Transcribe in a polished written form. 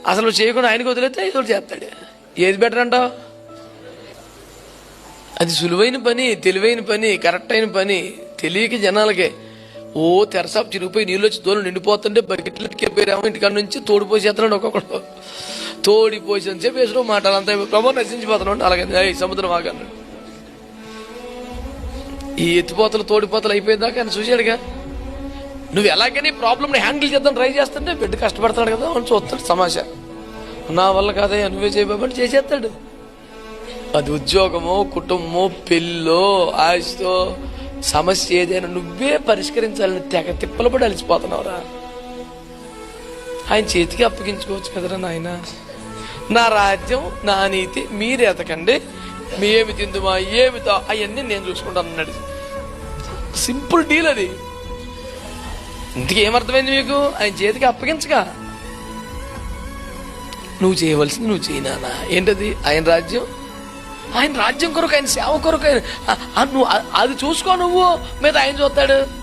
అసలు నువ్వు చేయకుండా ఆయనకు వదిలేస్తే ఏదో చేస్తాడు. ఏది బెటర్ అంటావు? అది సులువైన పని, తెలివైన పని, కరెక్ట్ అయిన పని. తెలియక జనాలకే తెరసాపు చిరిగిపోయి నీళ్ళు వచ్చి తోలు నిండిపోతుంటే బకెట్లకి వెళ్ళిపోయాము ఇంటికాడ నుంచి తోడిపోసేస్తున్నాడు. ఒక్కొక్కడు తోడిపోసి అని చెప్పి వేసిన మాటలు అంతా ప్రభు నశించిపోతున్నాడు. అలాగే సముద్రం ఆగన్నాడు. ఈ ఎత్తిపోతలు తోడిపోతలు అయిపోయిందాకా ఆయన చూశాడుగా. నువ్వు ఎలాగైనా ప్రాబ్లమ్ని హ్యాండిల్ చేద్దాం ట్రై చేస్తుంటే బిడ్డ కష్టపడతాడు కదా అని చూస్తాడు. సమాజ నా వల్ల కాదయ్యా నువ్వే చేయబట్టి చేసేస్తాడు. అది ఉద్యోగమో, కుటుంబమో, పెళ్ళో, ఆశతో సమస్య ఏదైనా నువ్వే పరిష్కరించాలని తెగ తిప్పలు పడి అలిసిపోతున్నావురా. ఆయన చేతికి అప్పగించుకోవచ్చు కదరా నాయన. నా రాజ్యం, నా నీతి మీరు ఎతకండి, మీ ఏమి తిందుమా ఏమితో అవన్నీ నేను చూసుకుంటాను అన్నాడు. సింపుల్ డీల్ అది. ఇంతకీ ఏమర్థమైంది మీకు? ఆయన చేతికి అప్పగించగా నువ్వు చేయవలసింది నువ్వు చేయనా. ఏంటది? ఆయన రాజ్యం, ఆయన రాజ్యం కొరకు, ఆయన సేవ కొరకు నువ్వు అది చూసుకో. నువ్వు మీద ఆయన చూస్తాడు.